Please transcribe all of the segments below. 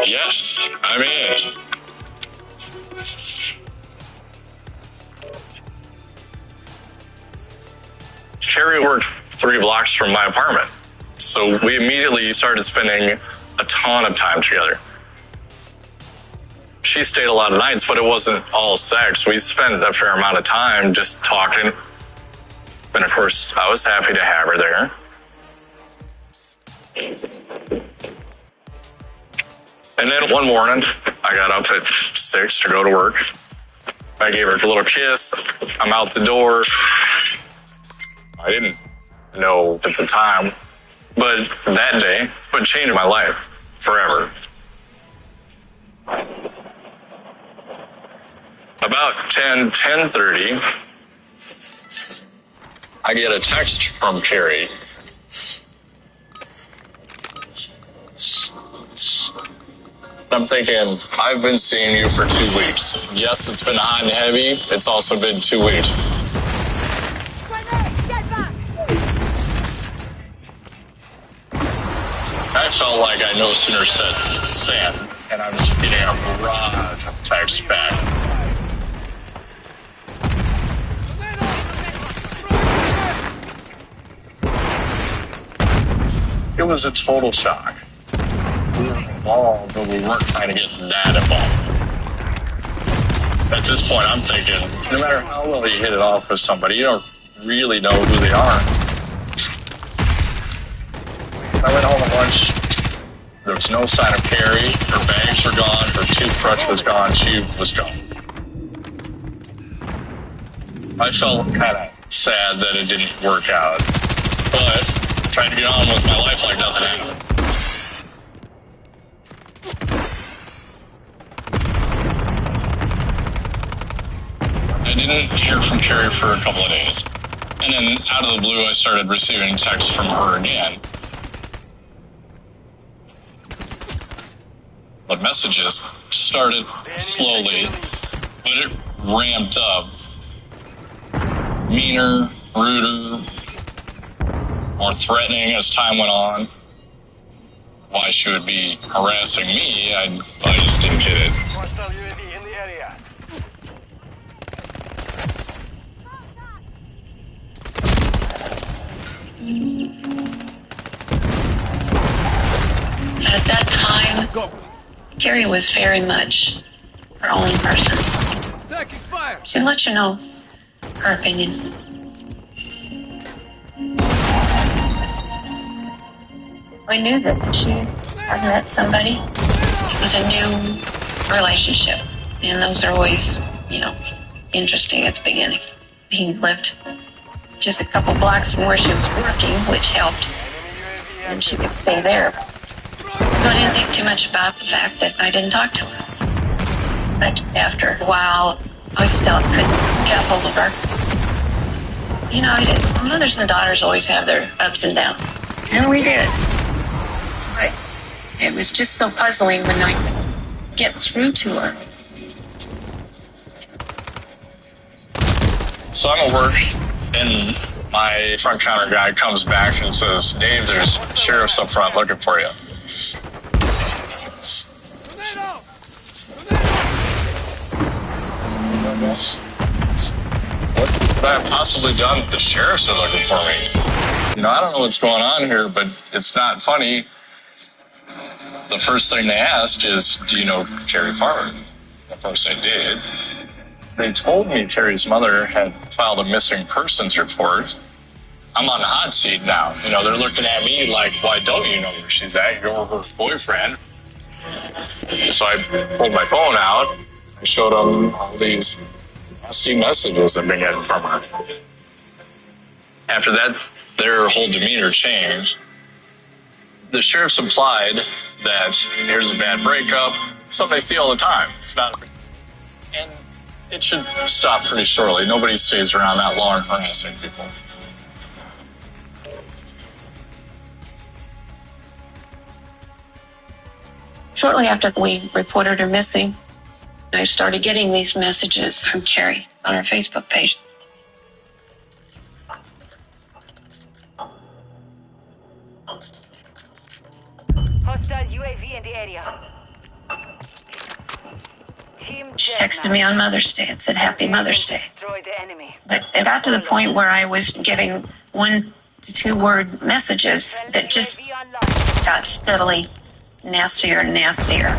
Yes, I'm in. Carrie worked 3 blocks from my apartment. So we immediately started spending a ton of time together. She stayed a lot of nights, but it wasn't all sex. We spent a fair amount of time just talking. And of course, I was happy to have her there. And then one morning, I got up at 6 to go to work. I gave her a little kiss. I'm out the door. I didn't know at the time, but that day would change my life forever. About 10:30, I get a text from Carrie. I'm thinking, I've been seeing you for 2 weeks. Yes, it's been hot and heavy. It's also been 2 weeks. I felt like I no sooner said sand, and I'm just getting a barrage of texts back. It was a total shock. We were involved, but we weren't trying to get that involved. At this point, I'm thinking, no matter how well you hit it off with somebody, you don't really know who they are. I went home at lunch. There was no sign of Carrie. Her bags were gone. Her toothbrush was gone. She was gone. I felt kind of sad that it didn't work out, but trying to get on with my life like nothing happened. I didn't hear from Carrie for a couple of days. And then out of the blue, I started receiving texts from her again. The messages started slowly, but it ramped up. Meaner, ruder, more threatening as time went on. Why she would be harassing me, I just didn't get it. Hostile UAV in the area. At that time, Carrie was very much her own person. She'll let you know her opinion. We knew that she had met somebody. It was a new relationship, and those are always, interesting at the beginning. He lived just a couple blocks from where she was working, which helped, and she could stay there. So I didn't think too much about the fact that I didn't talk to her. But after a while, I still couldn't get a hold of her. Mothers and daughters always have their ups and downs. And we did. But it was just so puzzling when I couldn't get through to her. So I'm at work, and my front counter guy comes back and says, "Dave, there's sheriffs up front looking for you." What could I have possibly done that the sheriffs are looking for me? I don't know what's going on here, but it's not funny. The first thing they asked is, "Do you know Carrie Farmer?" Of course I did. They told me Carrie's mother had filed a missing persons report. I'm on the hot seat now. They're looking at me like, "Why don't you know where she's at? You're her boyfriend." So I pulled my phone out. I showed them all these nasty messages I've been getting from her. After that, their whole demeanor changed. The sheriffs implied that here's a bad breakup, something they see all the time. It's not, and it should stop pretty shortly. Nobody stays around that long harassing people. Shortly after we reported her missing, I started getting these messages from Carrie on her Facebook page. Hostile UAV in the area. She texted me on Mother's Day and said, Happy Mother's Day. Destroy the enemy. But it got to the point where I was getting 1 to 2 word messages that just UAV online. got steadily nastier and nastier.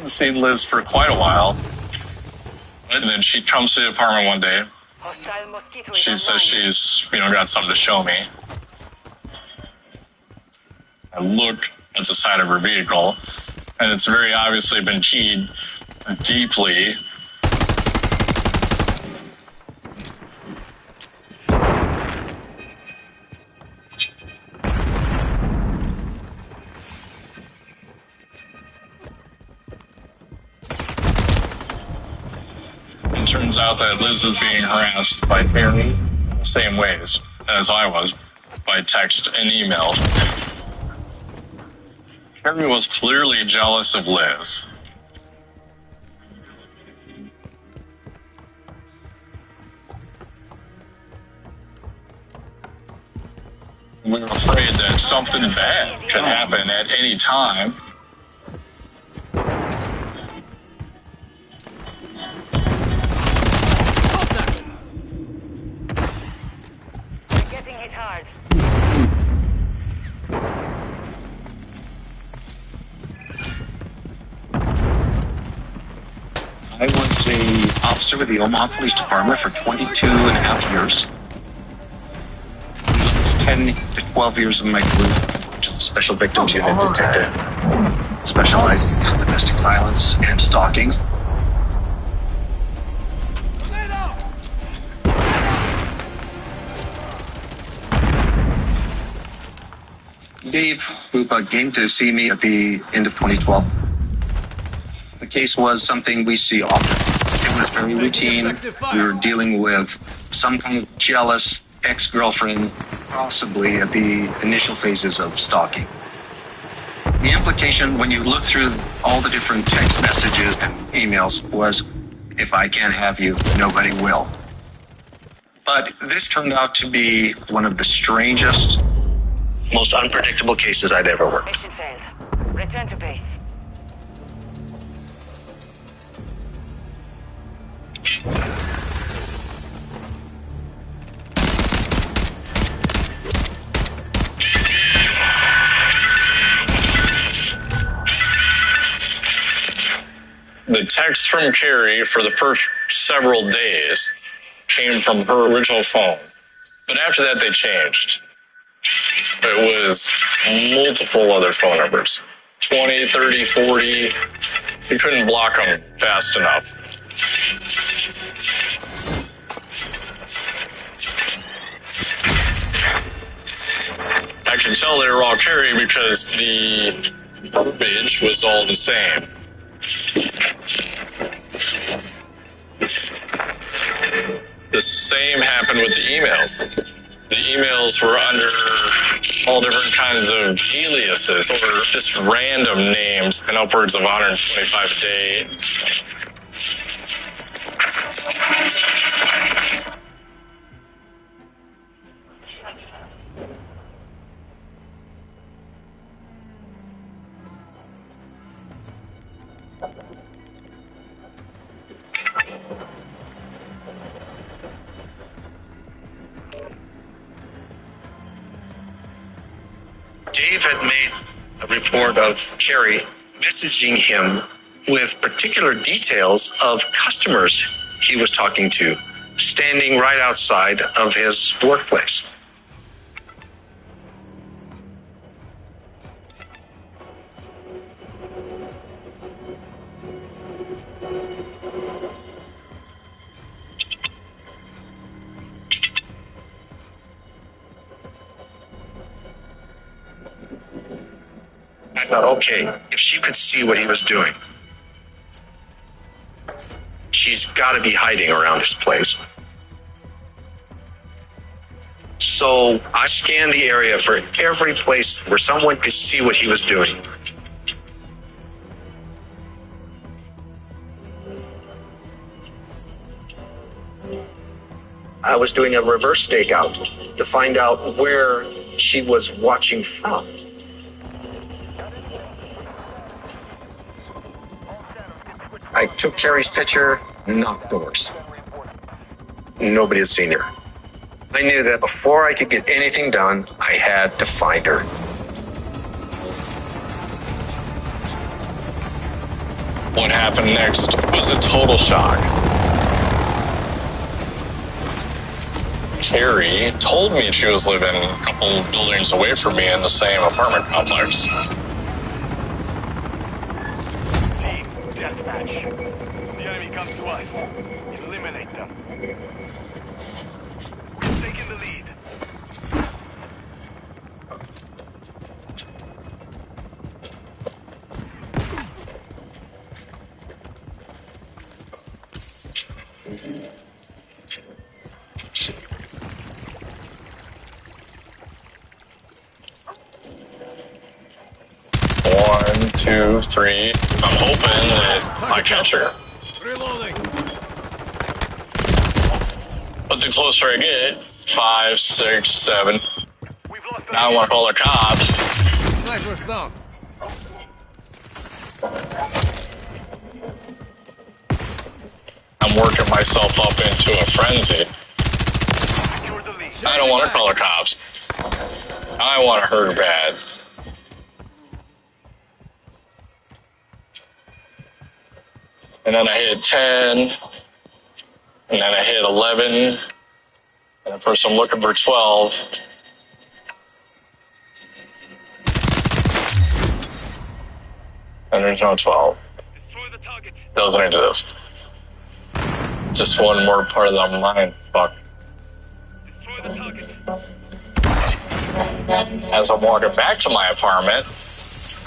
Seen Liz for quite a while. And then she comes to the apartment one day. Hostile mosquito is She online. says she's, got something to show me. I look at the side of her vehicle, and it's very obviously been keyed deeply. It turns out that Liz is being harassed by Terry in the same ways as I was, by text and email. Terry was clearly jealous of Liz. We were afraid that something bad could happen at any time. Getting hit hard. I was a officer with the Omaha Police Department for 22 and a half years. It's 10 to 12 years of my career, which is a special victims unit detective. Specializes in domestic violence and stalking. Dave Bupa came to see me at the end of 2012. The case was something we see often. It was very routine. We were dealing with some kind of jealous ex-girlfriend, possibly at the initial phases of stalking. The implication when you look through all the different text messages and emails was, if I can't have you, nobody will. But this turned out to be one of the strangest, most unpredictable cases I'd ever worked. Mission failed. Return to base. The text from Carrie for the first several days came from her original phone. But after that, they changed. It was multiple other phone numbers. 20, 30, 40. You couldn't block them fast enough. I could tell they were all Carrie because the verbiage was all the same. The same happened with the emails. The emails were under all different kinds of aliases or just random names and upwards of 125 a day. Dave had made a report of Carrie messaging him with particular details of customers he was talking to, standing right outside of his workplace. I thought, okay, if she could see what he was doing, she's got to be hiding around his place. So I scanned the area for every place where someone could see what he was doing. I was doing a reverse stakeout to find out where she was watching from. I took Carrie's picture, knocked doors. Nobody had seen her. I knew that before I could get anything done, I had to find her. What happened next was a total shock. Carrie told me she was living a couple buildings away from me in the same apartment complex. Team, deathmatch. The enemy comes to us. Eliminate them. We've taken the lead. One, two, three. I'm hoping that I catch her. Reloading. But the closer I get, 5, 6, 7. We've lost the Now I want to call the cops. Sniper's down. I'm working myself up into a frenzy. Secure the lead. I don't want to call the cops. I want to hurt her bad. And then I hit 10. And then I hit 11. And at first I'm looking for 12. And there's no 12. Destroy the target. Doesn't exist. Just one more part of the mind. Fuck. Destroy the target. As I'm walking back to my apartment,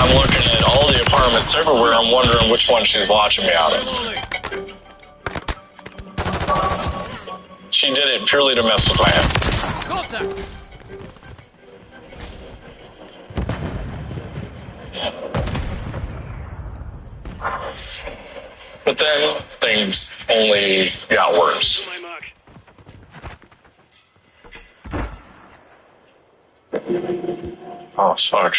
I'm looking at all the apartments everywhere. I'm wondering which one she's watching me out of. Reloading. She did it purely to mess with my head. Contact. But then things only got worse. To my mark. Oh, fuck.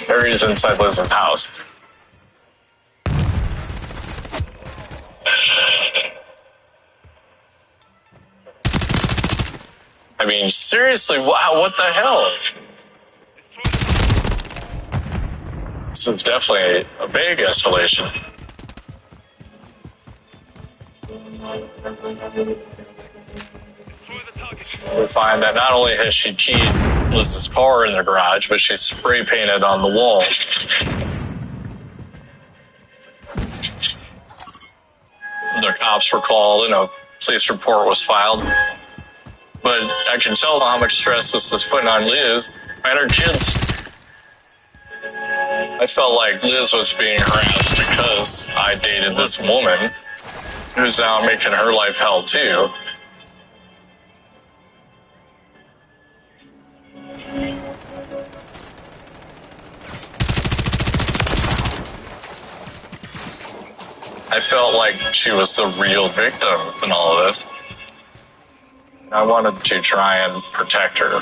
Harry's inside Liz's house. I mean, seriously, wow, what the hell? This is definitely a big escalation. Destroy the target. We find that not only has she keyed Liz's car in the garage, but she's spray painted on the wall. The cops were called and a police report was filed. But I can tell how much stress this is putting on Liz and her kids. I felt like Liz was being harassed because I dated this woman who's now making her life hell too. I felt like she was the real victim in all of this. I wanted to try and protect her.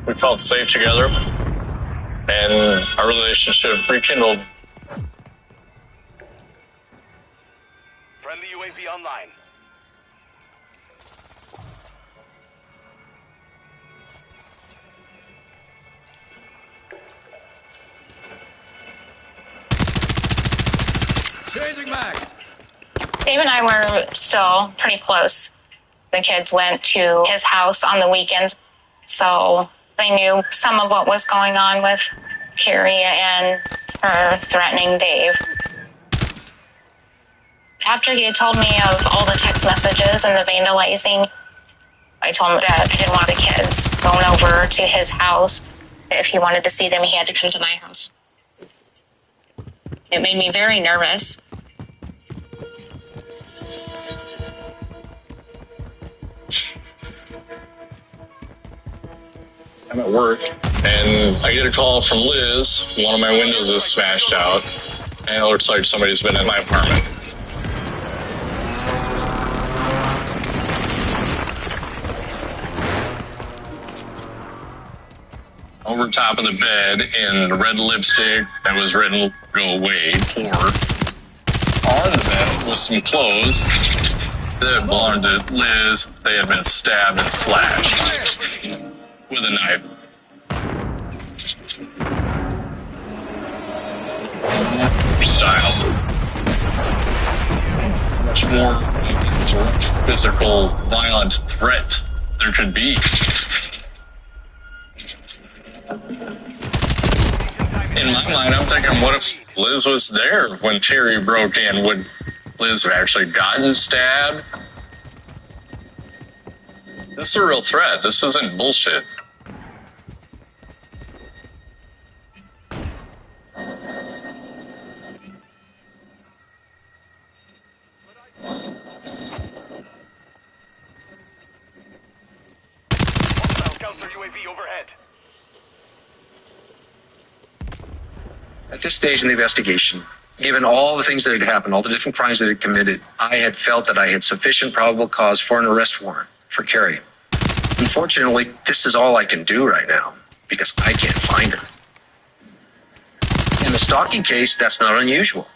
We felt safe together, and our relationship rekindled. Friendly UAV online. Changing mag. Dave and I were still pretty close. The kids went to his house on the weekends, so they knew some of what was going on with Carrie and her threatening Dave. After he had told me of all the text messages and the vandalizing, I told him that I didn't want the kids going over to his house. If he wanted to see them, he had to come to my house. It made me very nervous. I'm at work, and I get a call from Liz. One of my windows is smashed out, and it looks like somebody's been in my apartment. over top of the bed in red lipstick that was written "Go away," or on the bed with some clothes that belonged to Liz. They had been stabbed and slashed with a knife. Style. Much more direct physical, violent threat there could be. In my mind, I'm thinking, what if Liz was there when Terry broke in? Would Liz have actually gotten stabbed? This is a real threat. This isn't bullshit. Counter UAV overhead. At this stage in the investigation, given all the things that had happened, all the different crimes that had committed, I had felt that I had sufficient probable cause for an arrest warrant for Carrie. Unfortunately, this is all I can do right now because I can't find her. In the stalking case, that's not unusual.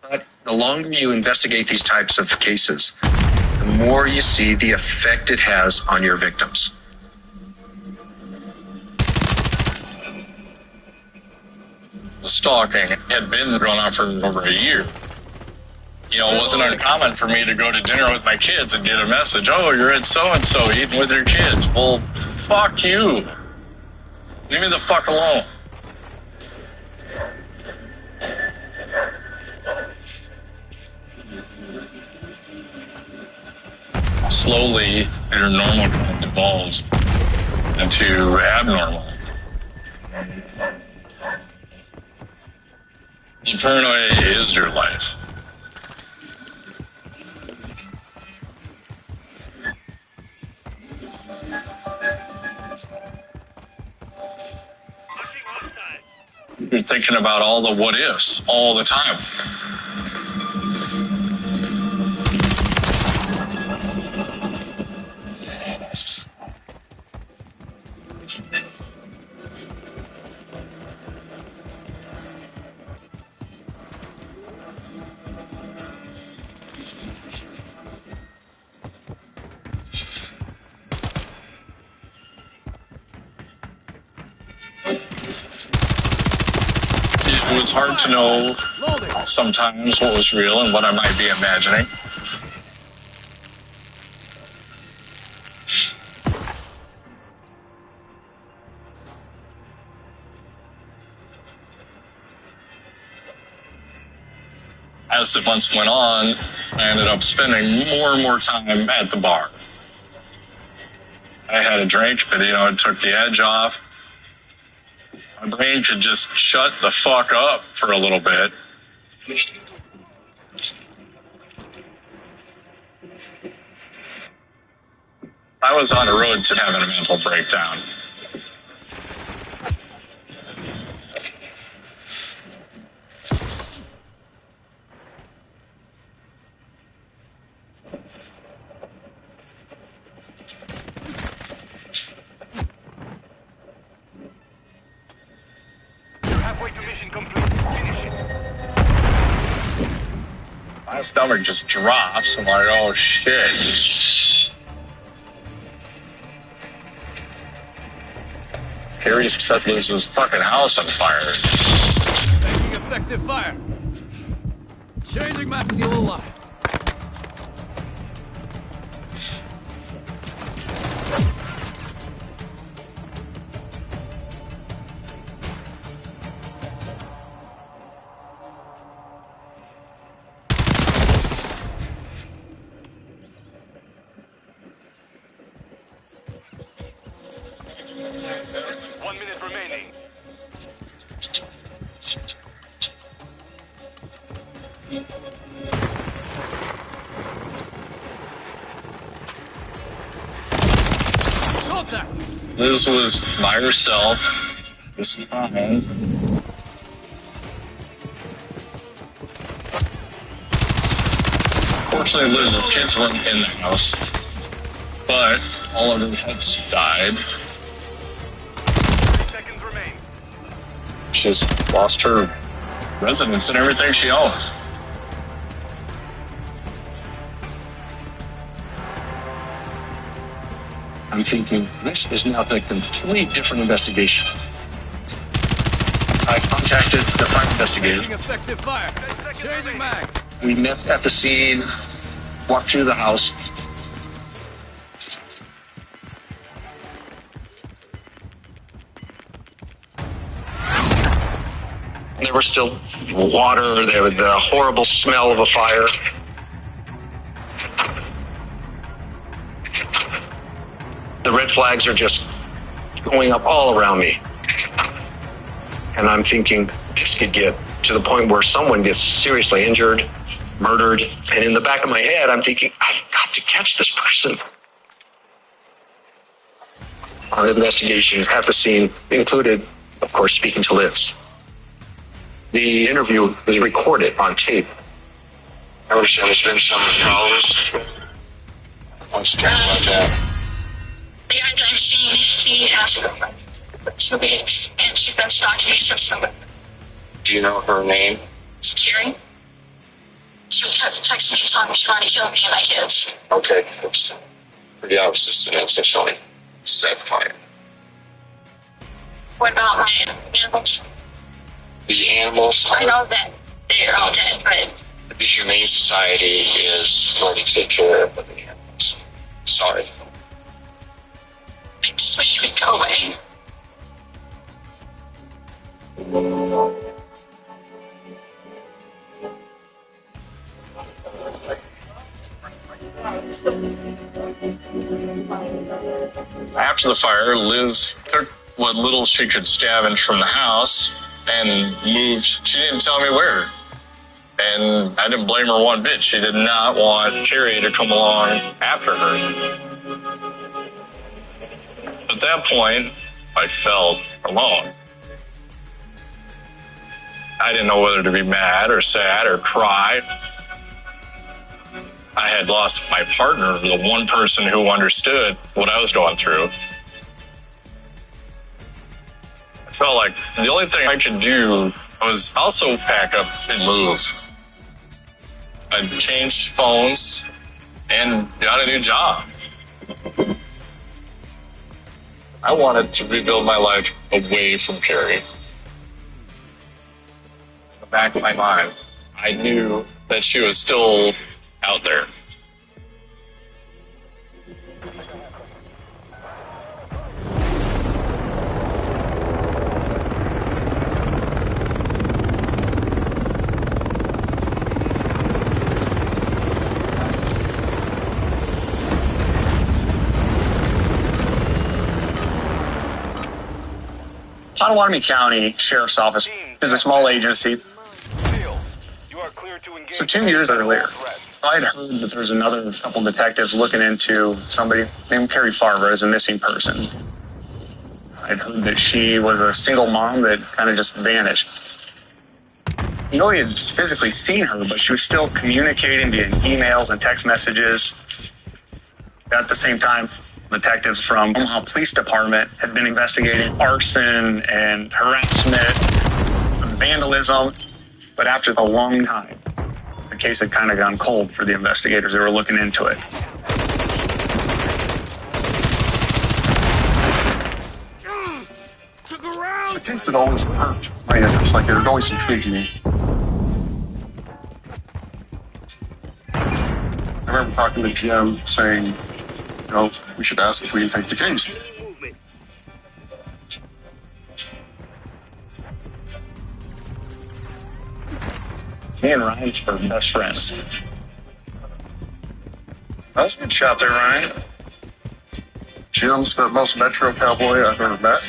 But the longer you investigate these types of cases, the more you see the effect it has on your victims. The stalking had been going on for over a year. You know, it wasn't uncommon for me to go to dinner with my kids and get a message, "Oh, you're at so-and-so eating with your kids." Well, fuck you. Leave me the fuck alone. Slowly, your normal kind of devolves into abnormal. The paranoia is your life. You're thinking about all the what ifs all the time. It was hard to know sometimes what was real and what I might be imagining. As the months went on, I ended up spending more and more time at the bar. I had a drink, but it took the edge off. My brain could just shut the fuck up for a little bit. I was on the road to having a mental breakdown. Halfway to mission complete. Finish it. My stomach just drops. I'm like, oh shit. Harry set Liz's fucking house on fire. Taking effective fire. Changing map, still alive. Remaining. Contact. Liz was by herself this time. Fortunately, Liz's kids weren't in the house, but all of her pets died. seconds remain. She's lost her residence and everything she owned. I'm thinking, this is now a completely different investigation. I contacted the fire investigator. Taking effective fire. Changing mag. We met at the scene, walked through the house. There was still water, there was the horrible smell of a fire. The red flags are just going up all around me. And I'm thinking, this could get to the point where someone gets seriously injured, murdered. And in the back of my head, I'm thinking, I've got to catch this person. Our investigation at the scene included, of course, speaking to Liz. The interview was recorded on tape. I understand there's been some problems. What's the about that? The guy that I've seen, he has a girlfriend. 2 weeks, and she's been stalking me since November. Do you know her name? It's Carrie. She was texting me telling me she wanted to kill me and my kids. Okay, it's pretty obvious it's intentionally set fire. What about my animals? The animals. I know that they're all dead, but The Humane Society is going to take care of the animals. Sorry. I just wish we'd go away. After the fire, Liz took what little she could scavenge from the house and moved. She didn't tell me where. And I didn't blame her one bit. She did not want Carrie to come along after her. At that point, I felt alone. I didn't know whether to be mad or sad or cry. I had lost my partner, the one person who understood what I was going through. I felt like the only thing I could do was also pack up and move. I changed phones and got a new job. I wanted to rebuild my life away from Carrie. In the back of my mind, I knew that she was still out there. Potawatomi County Sheriff's Office is a small agency. Seal, you are clear to engage. So 2 years earlier, Threat. I'd heard that there's another couple detectives looking into somebody named Carrie Farver as a missing person. I'd heard that she was a single mom that kind of just vanished. You know, he had physically seen her, but she was still communicating via emails and text messages. At the same time, detectives from Omaha Police Department had been investigating arson and harassment, vandalism, but after a long time, the case had kind of gone cold for the investigators that were looking into it. Took a round. The case had always perked my interest, like it had always intrigued me. I remember talking to Jim saying, you know, we should ask if we can take the case. Me and Ryan were best friends. That was a good shot there, Ryan. Jim's the most metro cowboy I've ever met.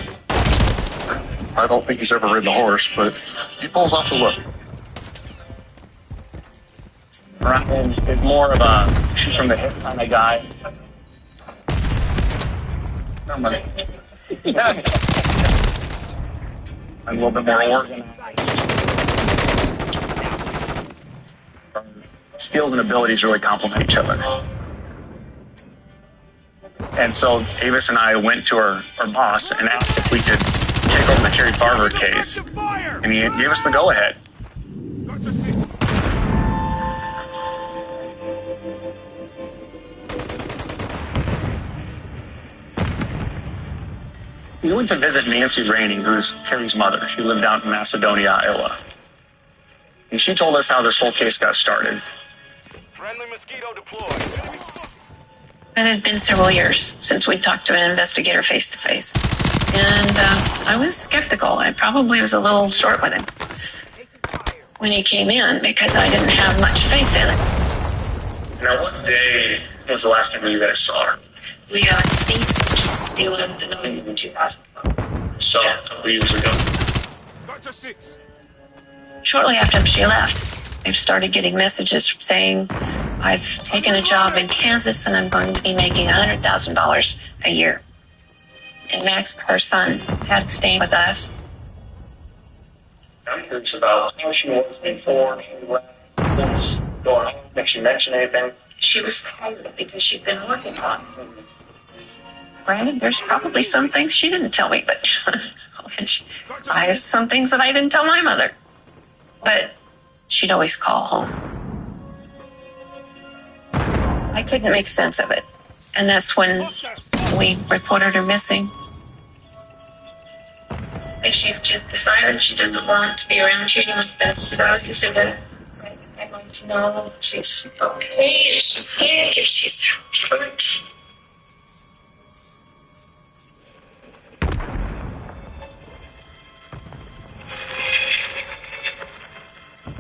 I don't think he's ever ridden a horse, but he pulls off the look. Ryan is more of a shoot from the hip kind of guy. Not many. I'm a little bit more organized. Our skills and abilities really complement each other. And so Avis and I went to our boss and asked if we could take over the Kerry Farver case, and he gave us the go-ahead. We went to visit Nancy Rainey, who's Kerry's mother. She lived out in Macedonia, Iowa. And she told us how this whole case got started. Friendly mosquito deployed. It had been several years since we talked to an investigator face to face. And I was skeptical. I probably was a little short with him when he came in because I didn't have much faith in it. Now, what day was the last time you guys saw her? We Steve lived in 2012. So, a couple years ago. Dr. 6. Shortly after she left, I started getting messages saying, I've taken a job in Kansas and I'm going to be making $100,000 a year. And Max, her son, had stayed with us. I'm curious about how she was before she left. What was going on? If she mentioned anything? She was tired because she'd been working on it. Granted, there's probably some things she didn't tell me, but I have some things that I didn't tell my mother. But she'd always call home. I couldn't make sense of it. And that's when we reported her missing. If she's just decided she doesn't want to be around you, that's obviously that I'd like to know if she's okay, if she's sick, if she's hurt.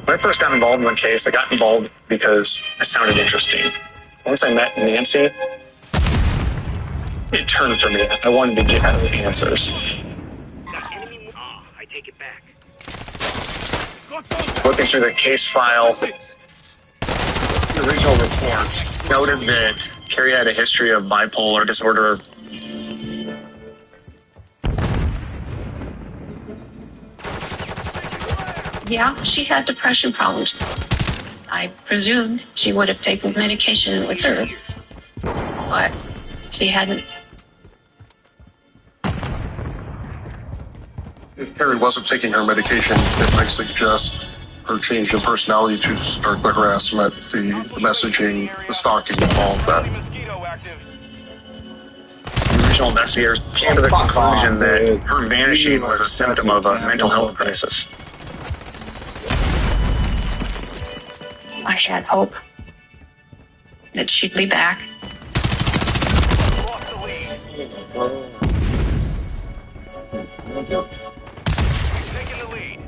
When I first got involved in the case, I got involved because it sounded interesting. Once I met Nancy, it turned for me. I wanted to get at the answers. I take it back. Looking through the case file, the original report noted that Kerry had a history of bipolar disorder. Yeah, she had depression problems. I presumed she would have taken medication with her, but she hadn't. If Kerry wasn't taking her medication, it might suggest her change in personality to start the harassment, the messaging, the stalking, and all of that. Mosquito active. The original investigators came to the conclusion that her vanishing was a symptom of a mental health crisis. I had hope that she'd be back. Lost the lead. Taking the lead.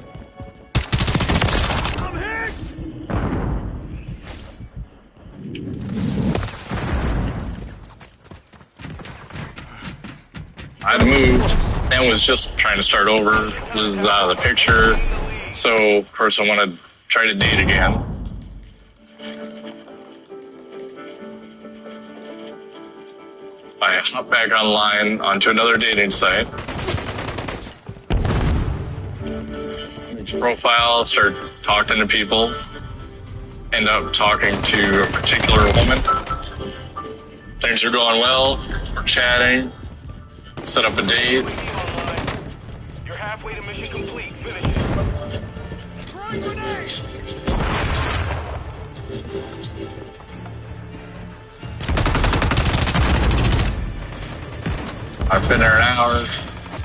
I'm hit! I'd moved and was just trying to start over, was out of the picture. So, of course, I want to try to date again. I hop back online onto another dating site. Make a profile, start talking to people. End up talking to a particular woman. Things are going well. We're chatting. Set up a date. You're halfway to mission complete. Finish it. Throwing grenade! I've been there an hour.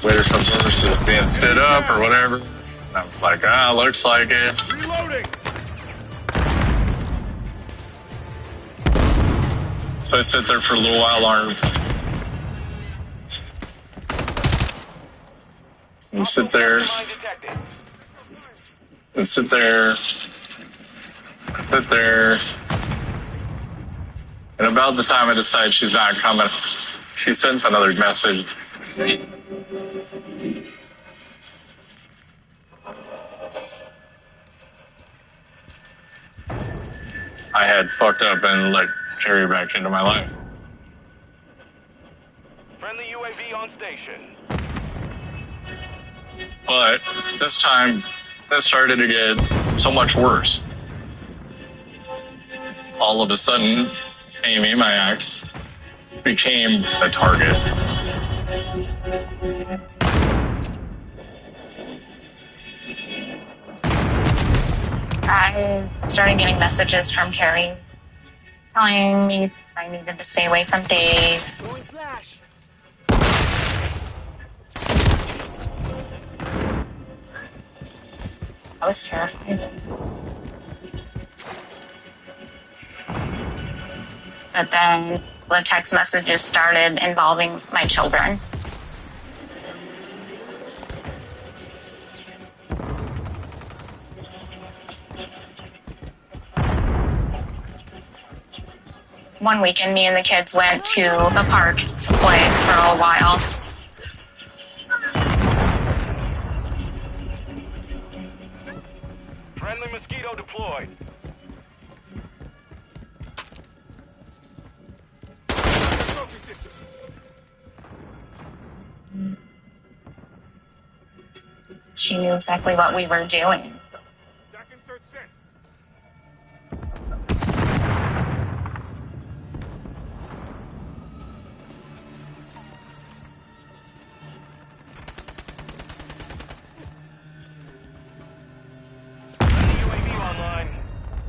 Waiter comes over, says being stood up or whatever. And I'm like, looks like it. Reloading! So I sit there for a little while longer. And sit there. Mine detected. And sit there. Sit there. And about the time I decide she's not coming, she sends another message. I had fucked up and let Kerry back into my life. Friendly UAV on station. But this time, it started to get so much worse. All of a sudden, Amy, my ex, became a target. I started getting messages from Carrie telling me I needed to stay away from Dave. Going flash. I was terrified. But then the text messages started involving my children. One weekend, me and the kids went to the park to play for a while. Friendly mosquito deployed. Trophy system. She knew exactly what we were doing. Jack insert set. UAV online.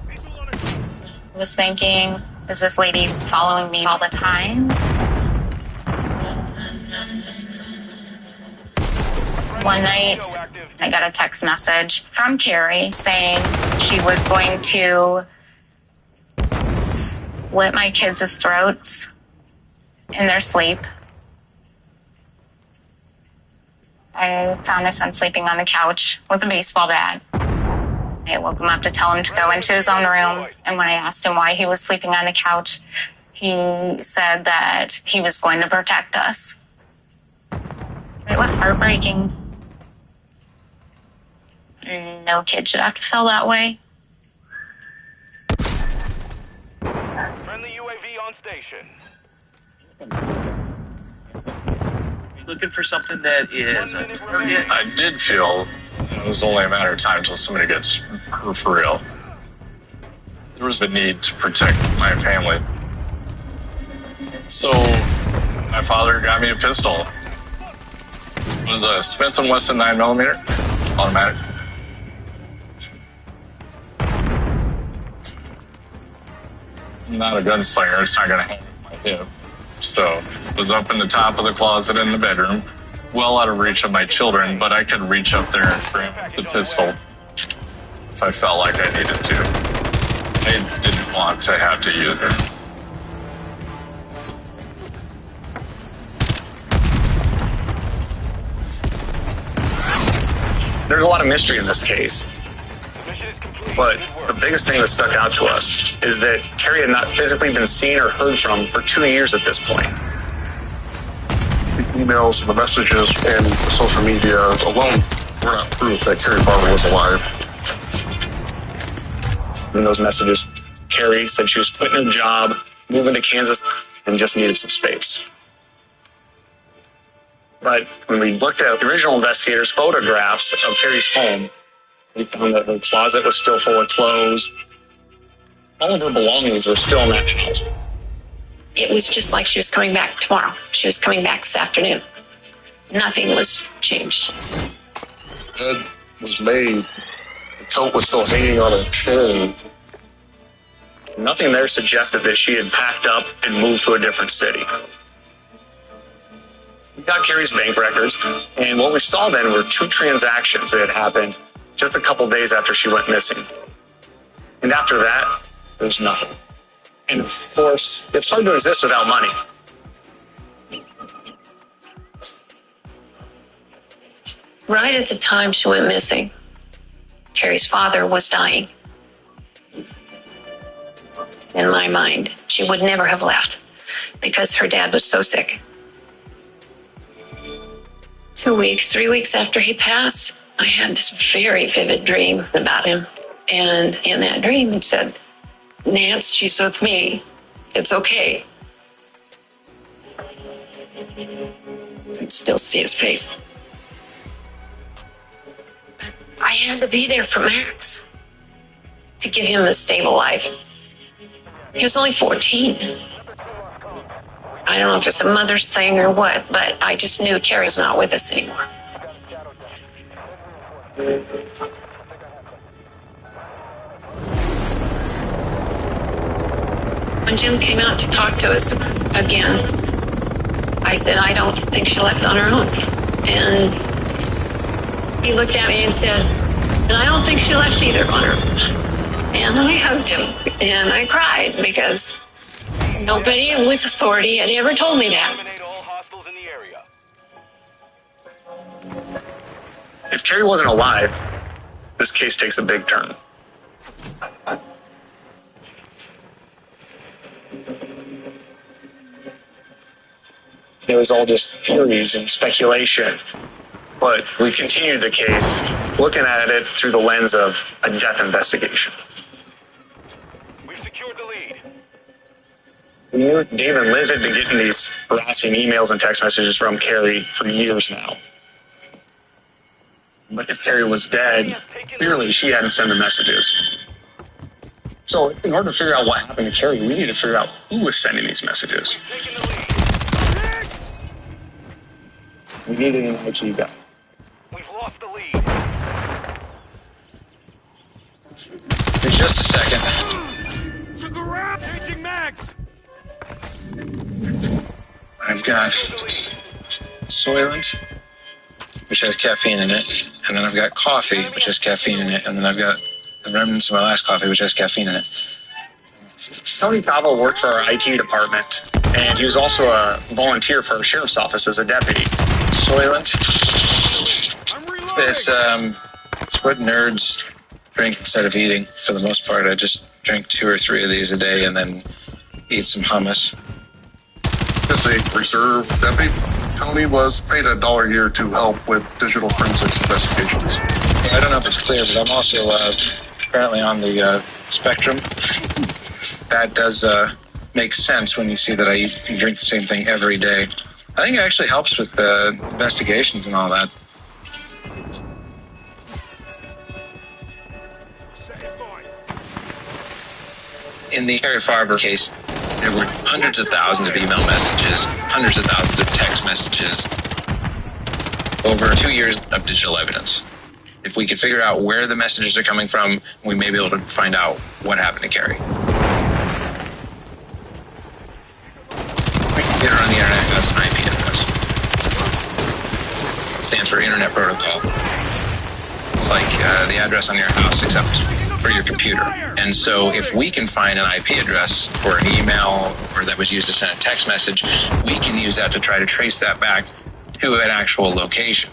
Visual on it. I was thinking, is this lady following me all the time? One night, I got a text message from Carrie saying she was going to slit my kids' throats in their sleep. I found my son sleeping on the couch with a baseball bat. I woke him up to tell him to go into his own room, and when I asked him why he was sleeping on the couch, he said that he was going to protect us. It was heartbreaking. No kid should have to feel that way. Friendly UAV on station. Looking for something that is a target. I did feel it was only a matter of time until somebody gets hurt for real. There was a need to protect my family. So my father got me a pistol. It was a Smith & Wesson 9mm automatic. I'm not a gunslinger, it's not gonna hang my hip. So it was up in the top of the closet in the bedroom, well out of reach of my children, but I could reach up there and grab the pistol if I felt like I needed to. I didn't want to have to use it. There's a lot of mystery in this case, Mission is complete. but Good work. the biggest thing that stuck out to us is that Carrie had not physically been seen or heard from for 2 years at this point. The emails, the messages, and the social media alone were not proof that Carrie Farmer was alive. In those messages, Carrie said she was quitting her job, moving to Kansas, and just needed some space. But when we looked at the original investigators' photographs of Carrie's home, we found that her closet was still full of clothes. All of her belongings were still in that house. It was just like she was coming back tomorrow. She was coming back this afternoon. Nothing was changed. Bed was made. The coat was still hanging on her chin. Nothing there suggested that she had packed up and moved to a different city. We got Carrie's bank records, and what we saw then were 2 transactions that had happened just a couple days after she went missing. And after that, there's nothing. And of course, it's hard to exist without money. Right at the time she went missing, Carrie's father was dying. In my mind, she would never have left because her dad was so sick. 2 weeks, 3 weeks after he passed, I had this very vivid dream about him. And in that dream, it said, "Nance, she's with me. It's okay." I can still see his face. I had to be there for Max to give him a stable life. He was only 14. I don't know if it's a mother's thing or what, but I just knew Carrie's not with us anymore. When Jim came out to talk to us again, I said, I don't think she left on her own. And he looked at me and said, and I don't think she left either on her own. And I hugged him and I cried because nobody with authority had ever told me that. Eliminate all hostiles in the area. If Carrie wasn't alive, this case takes a big turn. It was all just theories and speculation. But we continued the case, looking at it through the lens of a death investigation. We've secured the lead. Dave and Liz had been getting these harassing emails and text messages from Carrie for years now. But if Carrie was dead, clearly she hadn't sent the messages. So in order to figure out what happened to Carrie, we need to figure out who was sending these messages. Taking the lead. We needed an IT guy. We've lost the lead. In just a second. Took a round. Changing mags. I've got Soylent, which has caffeine in it, and then I've got coffee, which has caffeine in it, and then I've got the remnants of my last coffee, which has caffeine in it. Tony Cavo worked for our IT department, and he was also a volunteer for our sheriff's office as a deputy. Soylent. I'm reloading. It's what nerds drink instead of eating. For the most part, I just drink 2 or 3 of these a day and then eat some hummus. As a reserve deputy, Tony was paid $1 a year to help with digital forensics investigations. I don't know if it's clear, but I'm also apparently on the spectrum. That does make sense when you see that I eat and drink the same thing every day. I think it actually helps with the investigations and all that. Setting line. In the Carrie Farber case, there were hundreds of thousands of email messages, hundreds of thousands of text messages, over 2 years of digital evidence. If we could figure out where the messages are coming from, we may be able to find out what happened to Carrie. Every computer on the internet has an IP address. It stands for Internet Protocol. It's like the address on your house, except for your computer. And so if we can find an IP address for an email or that was used to send a text message, we can use that to try to trace that back to an actual location.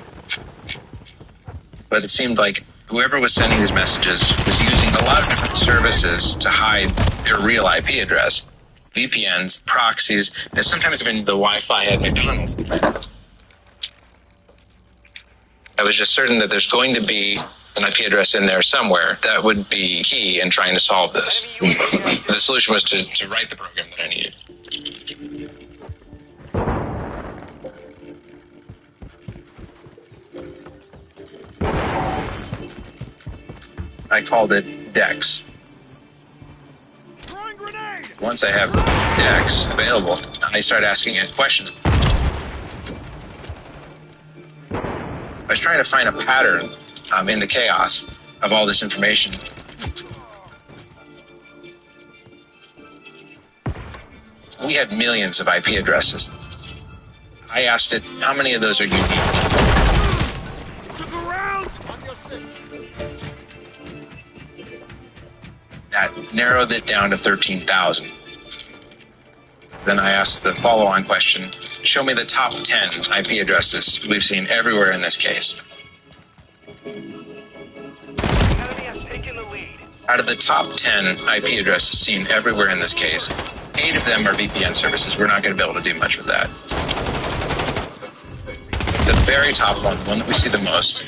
But it seemed like whoever was sending these messages was using a lot of different services to hide their real IP address. VPNs, proxies, and sometimes even the Wi-Fi at McDonald's. I was just certain that there's going to be an IP address in there somewhere that would be key in trying to solve this. The solution was to write the program that I needed. I called it DEX. Throwing grenade. Once I have DEX available, I start asking it questions. I was trying to find a pattern in the chaos of all this information. We had millions of IP addresses. I asked it, how many of those are unique? Took a round. On your six. That narrowed it down to 13,000. Then I asked the follow-on question, show me the top 10 IP addresses we've seen everywhere in this case. Enemy has taken the lead. Out of the top 10 IP addresses seen everywhere in this case, 8 of them are VPN services. We're not going to be able to do much with that. The very top one, the one that we see the most,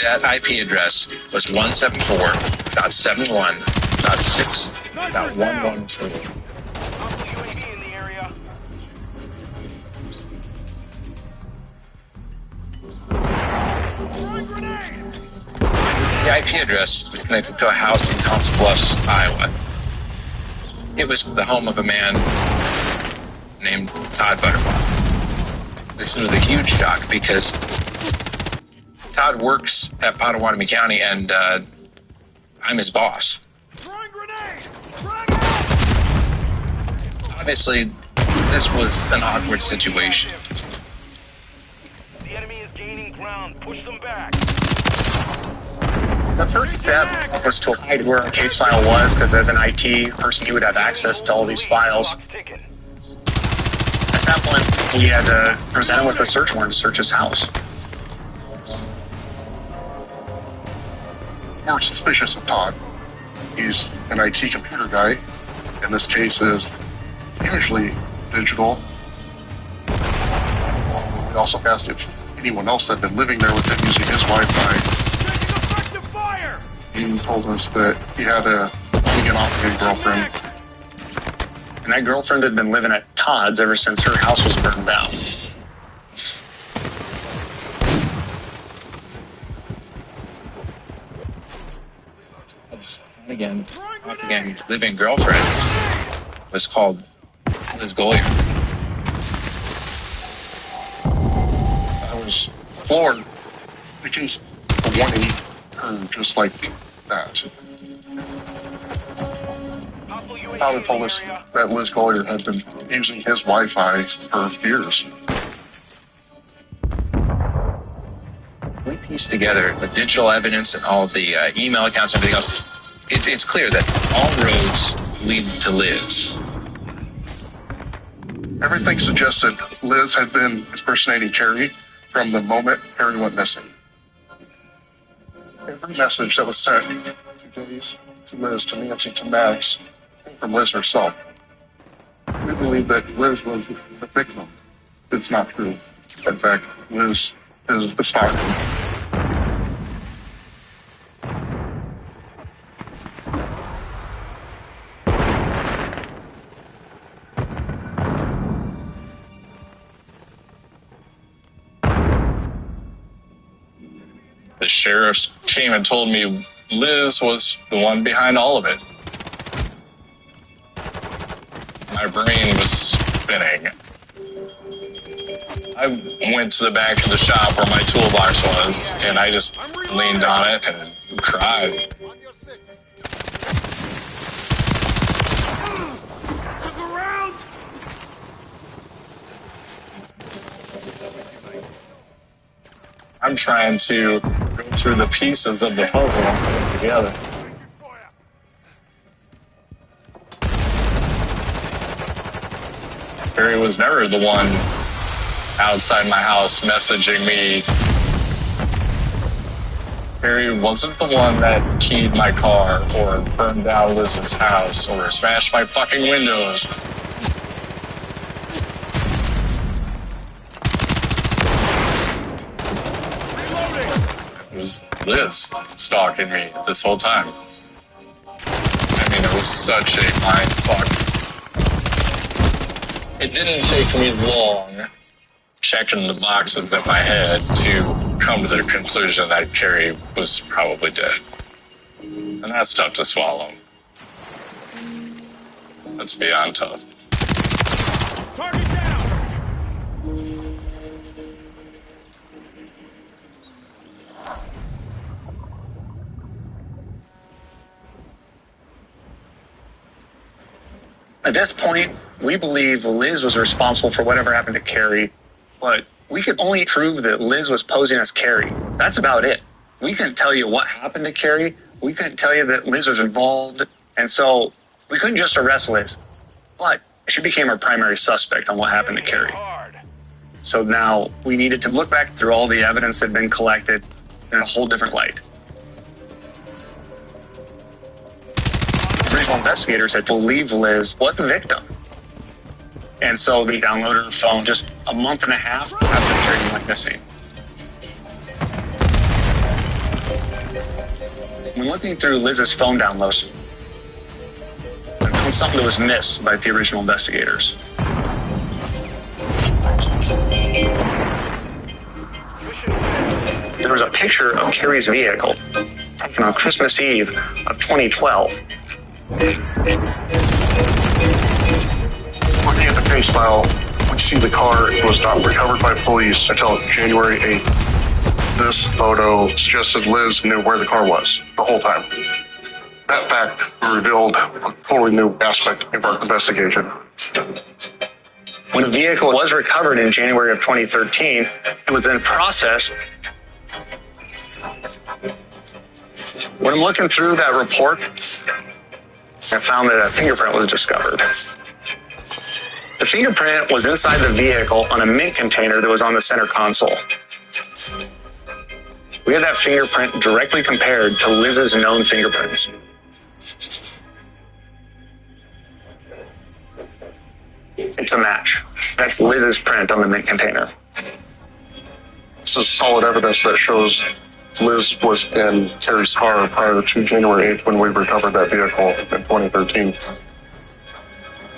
that IP address was 174.71.6.113. Hostile UAV in the area. Throwing grenade. The IP address was connected to a house in Council Bluffs, Iowa. It was the home of a man named Todd Butterfly. This was a huge shock because Todd works at Pottawatomie County and I'm his boss. Throwing grenade. Frag out. Obviously, this was an awkward situation. The enemy is gaining ground. Push them back. The first step was to hide where our case file was, because as an IT person, you would have access to all these files. Clock's ticking. At that point, we had to present him with a search warrant to search his house. We're suspicious of Todd. He's an IT computer guy. In this case is usually digital. We also asked if anyone else had been living there with him using his Wi-Fi. Taking effective fire! He told us that he had a on-again, off-again girlfriend. And that girlfriend had been living at Todd's ever since her house was burned down. Again, living girlfriend was called Liz Goyer. I was floored because the 180 turned just like that. Tyler told us that Liz Goyer had been using his Wi-Fi for years. We pieced together the digital evidence and all the email accounts and everything else. It's clear that all roads lead to Liz. Everything suggested Liz had been impersonating Carrie from the moment Carrie went missing. Every message that was sent to Dave, to Liz, to Nancy, to Max, came from Liz herself. We believe that Liz was the victim. It's not true. In fact, Liz is the stalker. The sheriffs came and told me Liz was the one behind all of it. My brain was spinning. I went to the back of the shop where my toolbox was, and I just leaned on it and cried. On your six. To the ground! I'm trying to go through the pieces of the puzzle and put it together. Barry was never the one outside my house messaging me. Barry wasn't the one that keyed my car or burned down Liz's house or smashed my fucking windows. It was Liz stalking me this whole time. I mean, it was such a mind fuck. It didn't take me long checking the boxes in my head to come to the conclusion that Carrie was probably dead. And that's tough to swallow. That's beyond tough. Target down! At this point, we believe Liz was responsible for whatever happened to Carrie, but we could only prove that Liz was posing as Carrie. That's about it. We couldn't tell you what happened to Carrie. We couldn't tell you that Liz was involved, and so we couldn't just arrest Liz. But she became our primary suspect on what happened to Carrie. So now we needed to look back through all the evidence that had been collected in a whole different light. Original investigators had believed Liz was the victim. And so they downloaded her phone just a month and a half after Carrie went missing. When looking through Liz's phone downloads, I found something that was missed by the original investigators. There was a picture of Carrie's vehicle taken on Christmas Eve of 2012. Looking at the case file, we see the car was not recovered by police until January 8th. This photo suggested Liz knew where the car was the whole time. That fact revealed a totally new aspect of our investigation. When the vehicle was recovered in January of 2013, it was then processed. When I'm looking through that report, I found that a fingerprint was discovered. The fingerprint was inside the vehicle on a mint container that was on the center console. We had that fingerprint directly compared to Liz's known fingerprints. It's a match. That's Liz's print on the mint container. This is solid evidence that shows Liz was in Carrie's car prior to January 8th when we recovered that vehicle in 2013.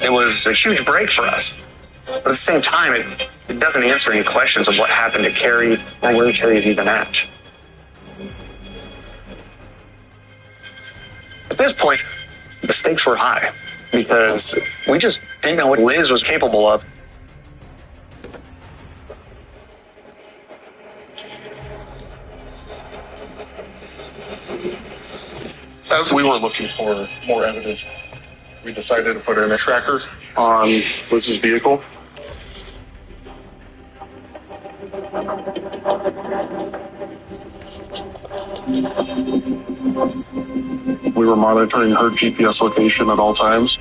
It was a huge break for us. But at the same time, it doesn't answer any questions of what happened to Carrie or where Carrie's even at. At this point, the stakes were high because we just didn't know what Liz was capable of. As we were looking for more evidence, we decided to put in a tracker on Liz's vehicle. We were monitoring her GPS location at all times.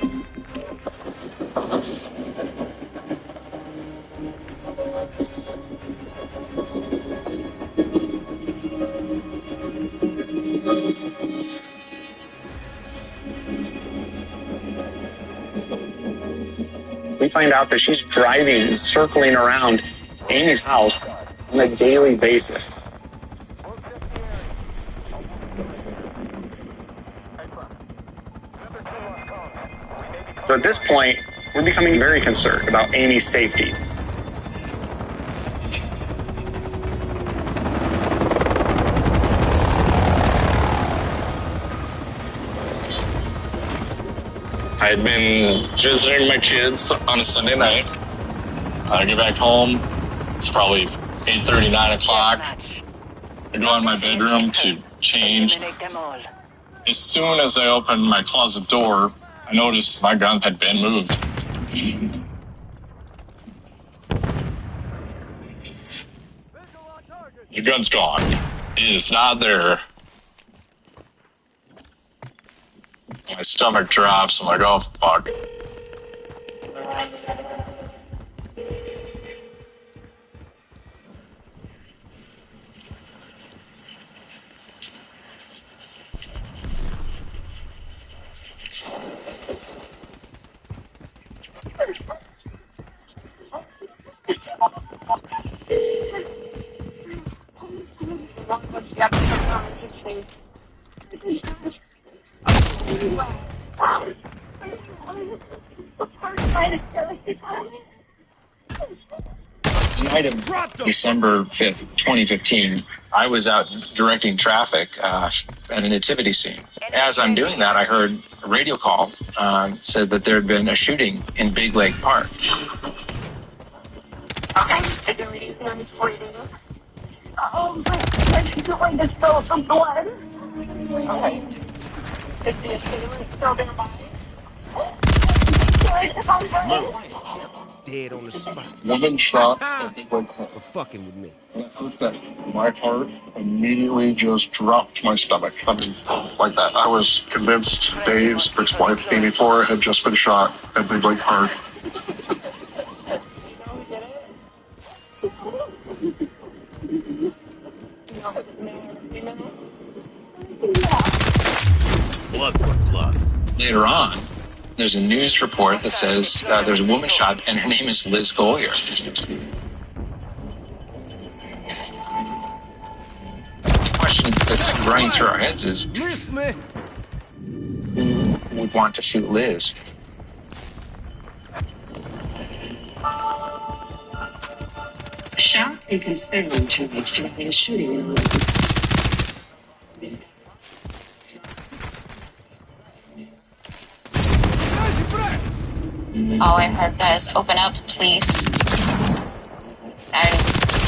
We find out that she's driving and circling around Amy's house on a daily basis. So at this point, we're becoming very concerned about Amy's safety. I had been visiting my kids on a Sunday night. I get back home. It's probably 8:30, 9 o'clock. I go in my bedroom to change. Eliminate them all. As soon as I opened my closet door, I noticed my gun had been moved. The gun's gone. It is not there. My stomach drops. I'm like, oh, fuck. The night of December 5th, 2015, I was out directing traffic at a nativity scene. As I'm doing that, I heard a radio call said that there had been a shooting in Big Lake Park. Oh, she's going to spill some blood. Okay. Is the assailant still thereby? Dead on the spot. Woman shot at Big Lake Park. For fucking with me. When I heard that, my heart immediately just dropped my stomach. I mean, like that. I was convinced Dave's ex-wife, Amy Flora, had just been shot at Big Lake Park. Blood for blood. Later on, there's a news report that says there's a woman shot and her name is Liz Goyer. The question that's running through our heads is, who would want to shoot Liz? Shocked and concerned to recently a shooting in All I heard was, open up, please. I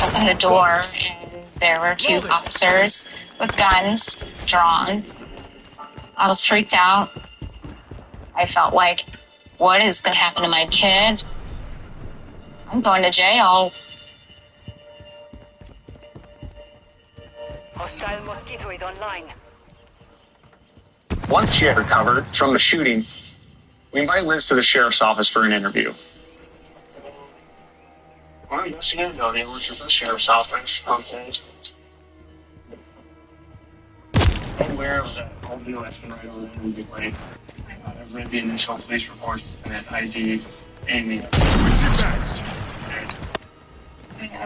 opened the door, and there were two officers with guns drawn. I was freaked out. I felt like what is going to happen to my kids? I'm going to jail. Hostile Mosquito is online. Once she had recovered from the shooting, we invite Liz to the sheriff's office for an interview. Well, yes, you know, they work at the sheriff's office. Okay. I'm aware of that. I'll do it right over there and be late. I've read the initial police report and that ID Amy. I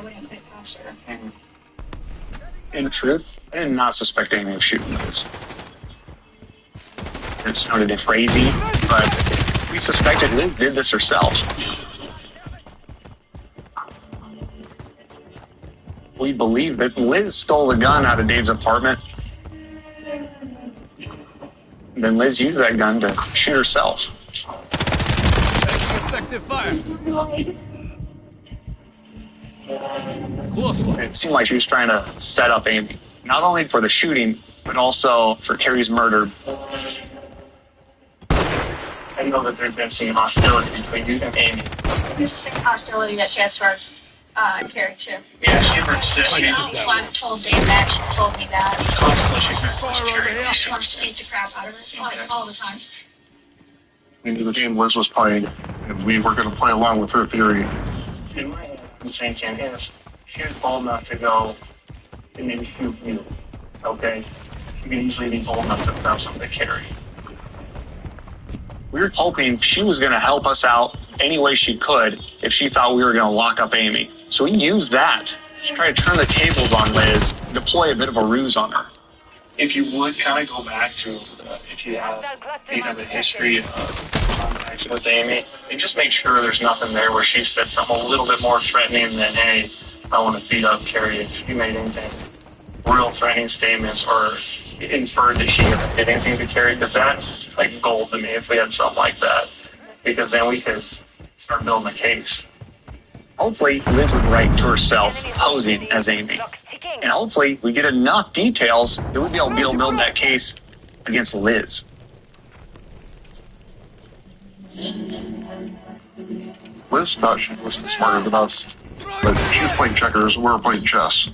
would have been faster. In truth, I did not suspect Amy of shooting Liz. It sounded crazy, but we suspected Liz did this herself. We believe that Liz stole the gun out of Dave's apartment. Then Liz used that gun to shoot herself. Effective fire. It seemed like she was trying to set up Amy, not only for the shooting, but also for Carrie's murder. I know that there's been some hostility between you and Amy. There's the same hostility that she has towards Carrie, too. Yeah, she's persistent. I've told Dave that. She's told me that. It's constantly she's been towards Carrie. She wants to beat the crap out of her, like, all the time. Into the game Liz was playing, and we were going to play along with her theory. In my head, I'm thinking, if she was bold enough to go and maybe shoot you, okay, she could easily be bold enough to throw something to Carrie. We were hoping she was going to help us out any way she could if she thought we were going to lock up Amy. So we used that to try to turn the tables on Liz, deploy a bit of a ruse on her. If you would kind of go back to, if you have a history of contacts with Amy, and just make sure there's nothing there where she said something a little bit more threatening than, hey, I want to beat up Carrie. If she made anything, real threatening statements, or inferred that she ever did anything to Carrie, because that's like gold to me if we had something like that, because then we could start building a case. Hopefully, Liz would write to herself posing as Amy. And hopefully, we get enough details that we'd be able to build that case against Liz. Liz thought she was smarter than us, but she was playing checkers, we were playing chess.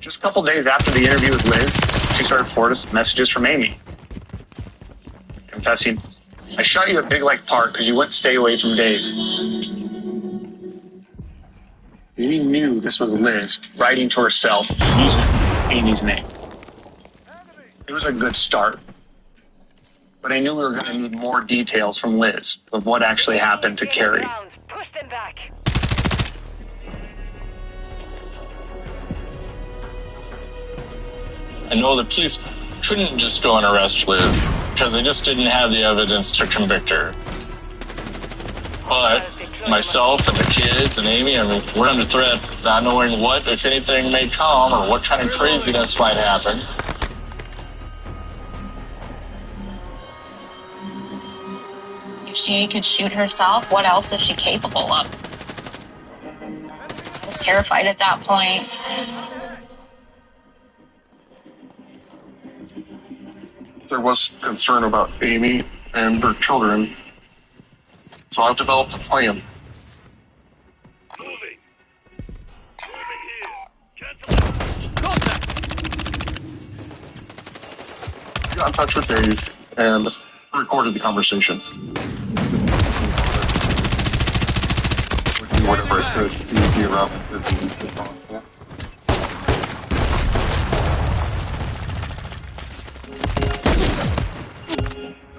Just a couple days after the interview with Liz, she started forwarding us messages from Amy, confessing, I shot you at Big Lake Park because you wouldn't stay away from Dave. Amy knew this was Liz writing to herself using Amy's name. It was a good start, but I knew we were going to need more details from Liz of what actually happened to Carrie. Push them back. I know the police couldn't just go and arrest Liz because they just didn't have the evidence to convict her. But myself and the kids and Amy, I mean, we're under threat, not knowing what, if anything, may come or what kind of craziness might happen. If she could shoot herself, what else is she capable of? I was terrified at that point. There was concern about Amy and her children, so I've developed a plan. I got in touch with Dave and recorded the conversation. Whatever it could be around the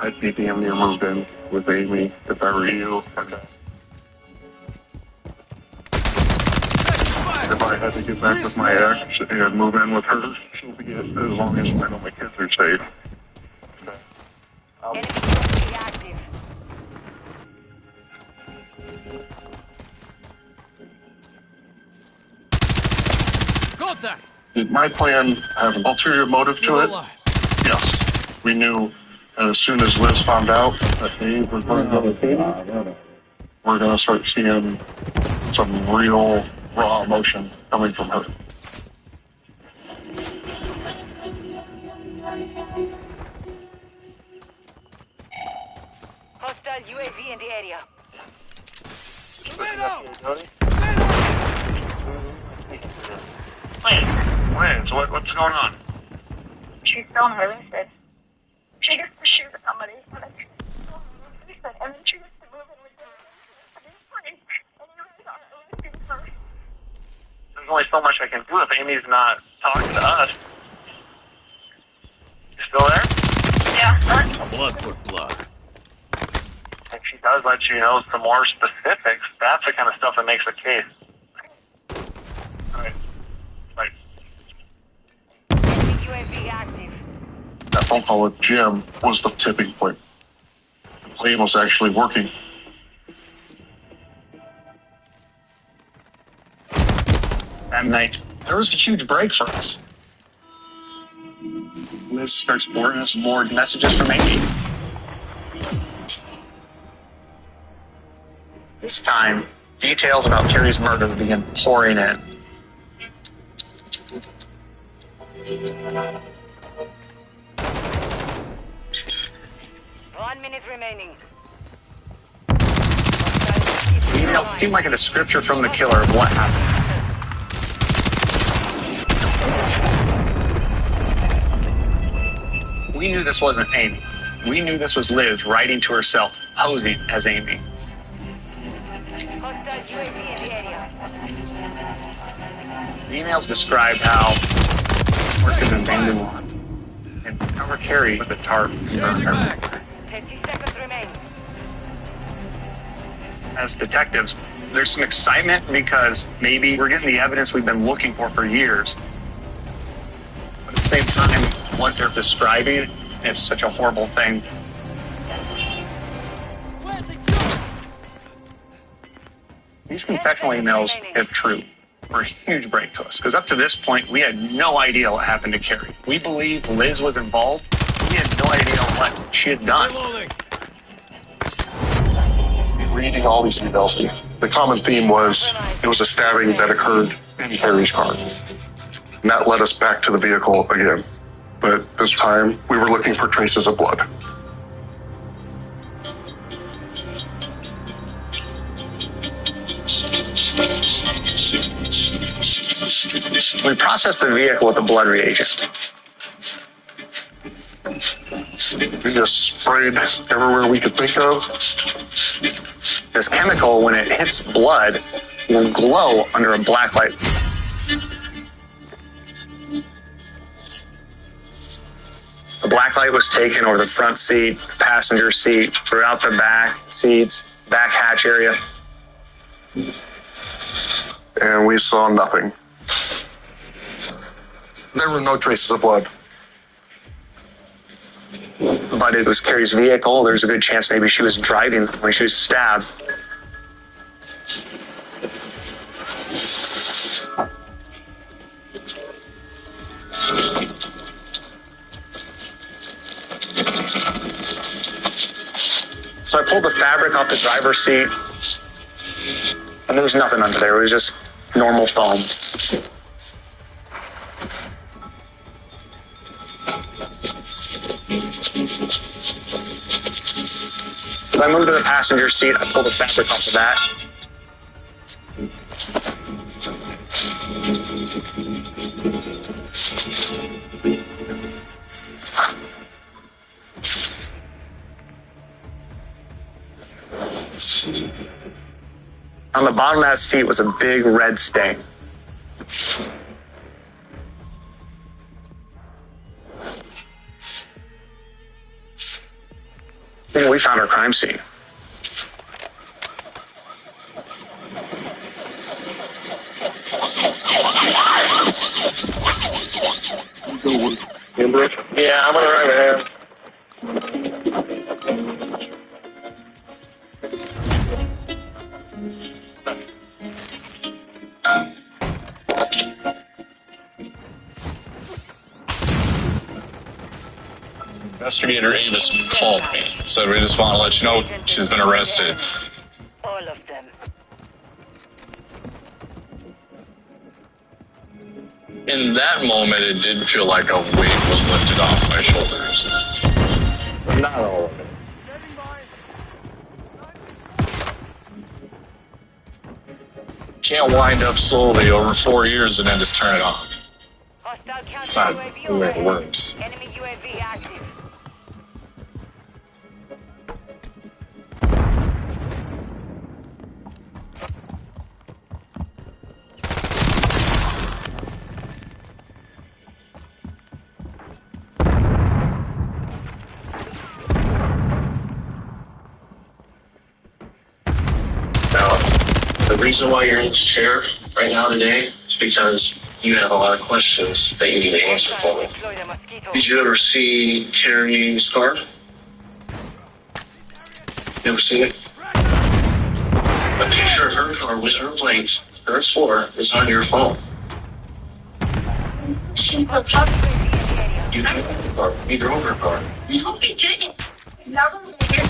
I'd be damn near moved in with Amy if I were you. And, if I had to get back with my ex and move in with her, she'll be as long as I know my kids are safe. Did my plan have an ulterior motive to it? Yes. We knew as soon as Liz found out that Dave was going to the we're going to start seeing some real raw emotion coming from her. Hostile UAV in the area. Wait, so what's going on? She's still in her listed. She gets to shoot somebody, and then she's still in her listed, and then she gets to move in with them. And you guys are arresting her. There's only so much I can do if Amy's not talking to us. You still there? Yeah. Blood for blood. If she does let you know some more specifics, that's the kind of stuff that makes a case. Alright. Right. UAV active. That phone call with Jim was the tipping point. The plan was actually working. That night, there was a huge break for us. Liz starts forwarding us more messages from Amy. This time, details about Carrie's murder began pouring in. 1 minute remaining. The emails seemed like a description from the killer of what happened. We knew this wasn't Amy. We knew this was Liz writing to herself, posing as Amy. Hostile UAV in the area. The emails described how worked in an abandoned lot and cover Carrie with a tarp and burn her. 30 seconds remain. As detectives, there's some excitement because maybe we're getting the evidence we've been looking for years. But at the same time, what they're describing is such a horrible thing. These confessional emails, if true, were a huge break to us, because up to this point, we had no idea what happened to Carrie. We believed Liz was involved. We had no idea what she had done. Reading all these emails, the common theme was it was a stabbing that occurred in Carrie's car. And that led us back to the vehicle again. But this time, we were looking for traces of blood. We processed the vehicle with a blood reagent. We just sprayed everywhere we could think of. This chemical, when it hits blood, will glow under a black light. The black light was taken over the front seat, passenger seat, throughout the back seats, back hatch area. And we saw nothing. There were no traces of blood. But it was Carrie's vehicle. There's a good chance maybe she was driving when she was stabbed. So I pulled the fabric off the driver's seat, and there was nothing under there. It was just normal foam. As I moved to the passenger seat, I pulled the fabric off of that. On the bottom of that seat was a big red stain. We found our crime scene. Yeah, I'm gonna run it. Investigator Avis called me, said we just want to let you know she's been arrested. All of them. In that moment, it did feel like a weight was lifted off my shoulders. But not all of it. can't wind up slowly over 4 years and then just turn it off. Hostile counter It's not UAV the way it overhead. works. Enemy UAV active. Now, the reason why you're in this chair right now today is because you have a lot of questions that you need to answer for me. Deploy the mosquito. Did you ever see Carrie's car? You ever seen it? A picture of her car with her plates, her Explorer, is on your phone. She broke up. You drove her car. You drove her car. No, I didn't. Never did.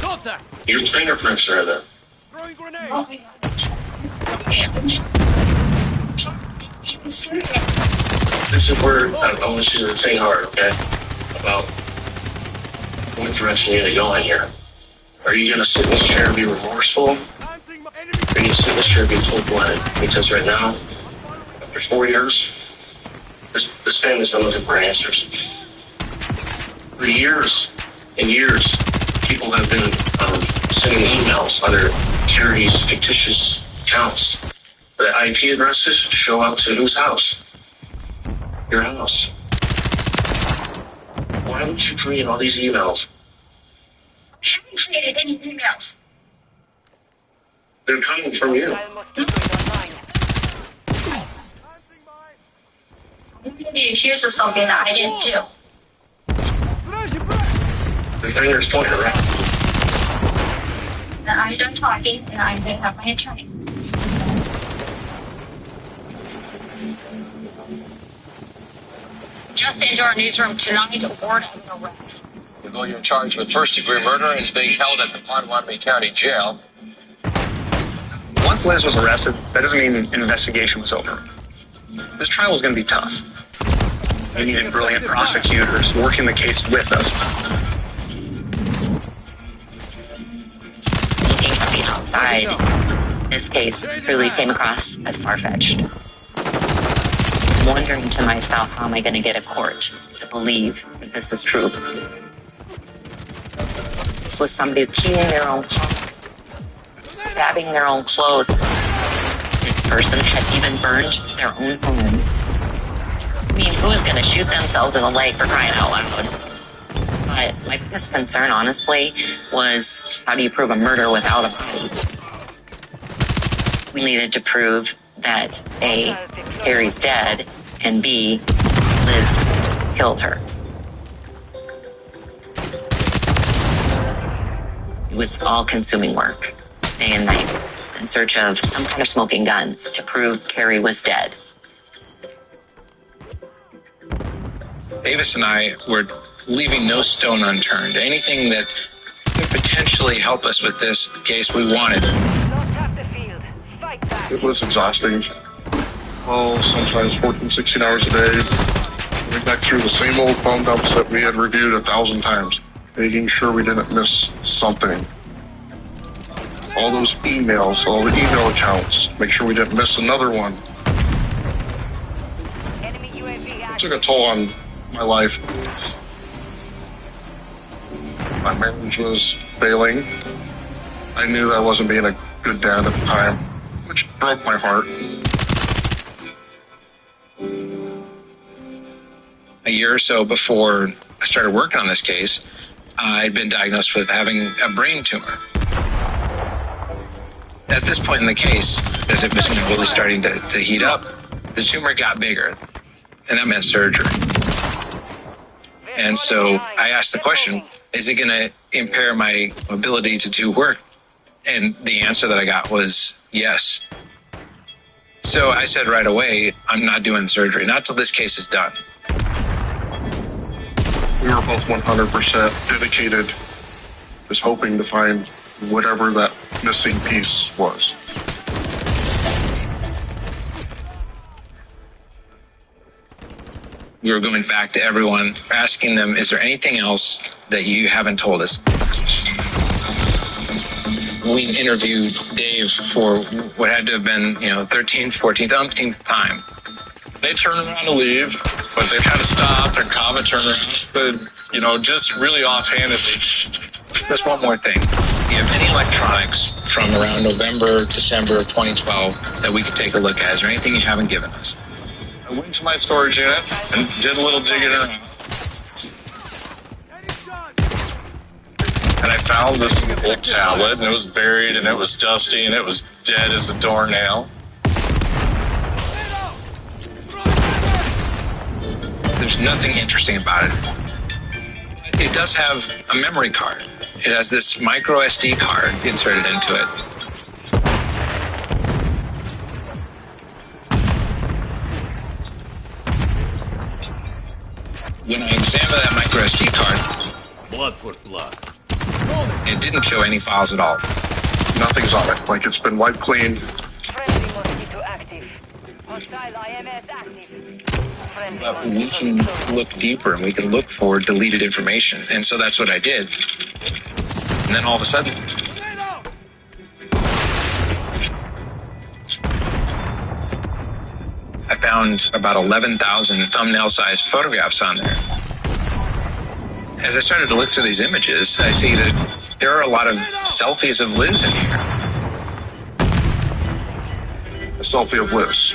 Contact! Your fingerprints are there. Throwing grenade! Oh my God. This is where I want you to think hard, okay? About what direction you're going to go in here. Are you going to sit in this chair and be remorseful? Or are you going to sit in this chair and be full-blooded? Because right now, after 4 years, this family's been looking for answers. For years and years, people have been sending emails under Carrie's fictitious accounts. The IP addresses show up to whose house? Your house. Why would you create all these emails? I haven't created any emails. They're coming from you. I'm going to be accused of something that I didn't do. The finger's pointed right. And I'm done talking, and I'm going to have my attorney. Just into our newsroom tonight, a warrant of arrest. You're charged with first-degree murder and is being held at the Potawatomi County Jail. Once Liz was arrested, that doesn't mean an investigation was over. This trial was going to be tough. We needed brilliant prosecutors working the case with us. Looking from the outside, this case really came across as far-fetched. I'm wondering to myself, how am I going to get a court to believe that this is true? This was somebody keying their own car, stabbing their own clothes. This person had even burned their own home. I mean, who is going to shoot themselves in the leg for crying out loud? But my biggest concern, honestly, was how do you prove a murder without a body? We needed to prove that A, Carrie's dead, and B, Liz killed her. It was all-consuming work, day and night, in search of some kind of smoking gun to prove Carrie was dead. Davis and I were leaving no stone unturned. Anything that could potentially help us with this case, we wanted. It was exhausting. Well, sometimes 14, 16 hours a day. Going back through the same old phone dumps that we had reviewed 1,000 times. Making sure we didn't miss something. All those emails, all the email accounts. Make sure we didn't miss another one. It took a toll on my life. My marriage was failing. I knew I wasn't being a good dad at the time, which broke my heart. A year or so before I started working on this case, I'd been diagnosed with having a brain tumor. At this point in the case, as it was really starting to heat up, the tumor got bigger, and that meant surgery. And so I asked the question, is it going to impair my ability to do work? And the answer that I got was yes. So I said right away, I'm not doing surgery, not till this case is done. We were both 100% dedicated, just hoping to find whatever that missing piece was. We were going back to everyone, asking them, is there anything else that you haven't told us? we interviewed Dave for what had to have been, 13th, 14th, umpteenth time. They turned around to leave, but they kind of stopped, and Kava turned around, but, just really offhandedly. Just one more thing. Do you have any electronics from around November, December of 2012 that we could take a look at? Is there anything you haven't given us? I went to my storage unit and did a little digging around. And I found this old tablet, and it was buried, and it was dusty, and it was dead as a doornail. There's nothing interesting about it. It does have a memory card. It has this micro SD card inserted into it. When I examined that micro SD card, blood for blood. It didn't show any files at all. Nothing's on it. Like it's been wiped clean. Friendly mosquito active. Hostile IMS active. But we can look deeper and we can look for deleted information. And so that's what I did. And then all of a sudden, I found about 11,000 thumbnail-sized photographs on there. As I started to look through these images, I see that there are a lot of selfies of Liz in here. A selfie of Liz.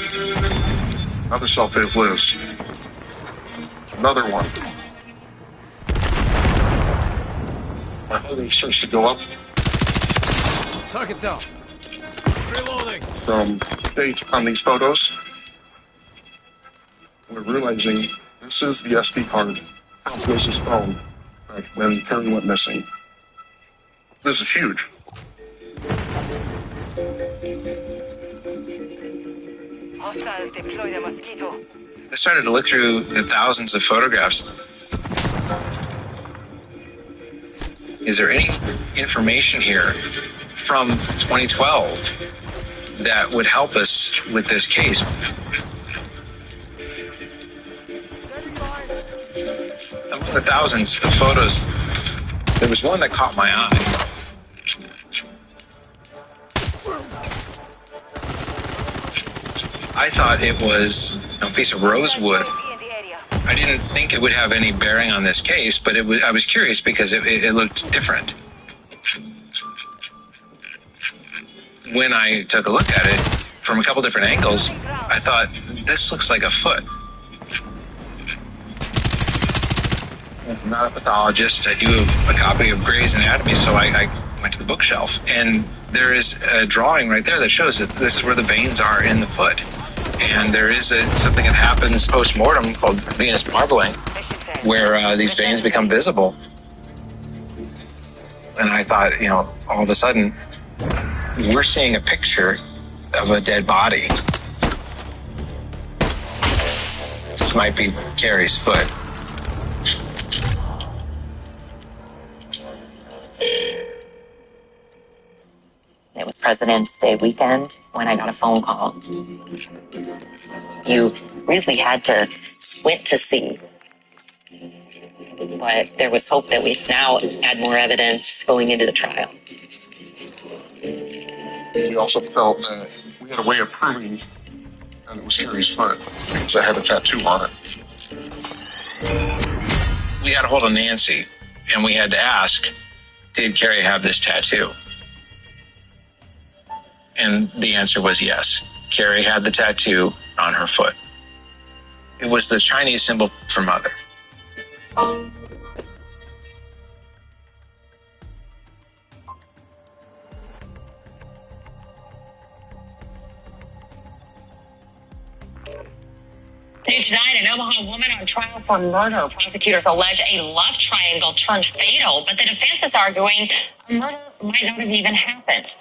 Another selfie of Liz. Another one. My heart starts to go up. Target down. Reloading. Some dates on these photos. We're realizing this is the SD card from Liz's phone back when Carrie went missing. This is huge. Hostiles deploy the mosquito. I started to look through the thousands of photographs. Is there any information here from 2012 that would help us with this case? Among the thousands of photos, there was one that caught my eye. I thought it was a piece of rosewood. I didn't think it would have any bearing on this case, but I was curious because it looked different. When I took a look at it from a couple different angles, I thought, this looks like a foot. I'm not a pathologist. I do have a copy of Gray's Anatomy, so I went to the bookshelf. And there is a drawing right there that shows that this is where the veins are in the foot. And there is something that happens post-mortem called venous marbling, where these veins become visible. And I thought, all of a sudden, we're seeing a picture of a dead body. This might be Carrie's foot. It was President's Day weekend when I got a phone call. You really had to squint to see. But there was hope that we'd now add more evidence going into the trial. We also felt that we had a way of proving that it was Carrie's foot because I had a tattoo on it. We got a hold of Nancy, and we had to ask, did Carrie have this tattoo? And the answer was yes. Carrie had the tattoo on her foot. It was the Chinese symbol for mother. Tonight, an Omaha woman on trial for murder. Prosecutors allege a love triangle turned fatal, but the defense is arguing a murder might not have even happened.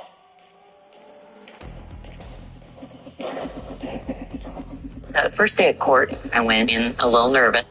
The first day of court, I went in a little nervous.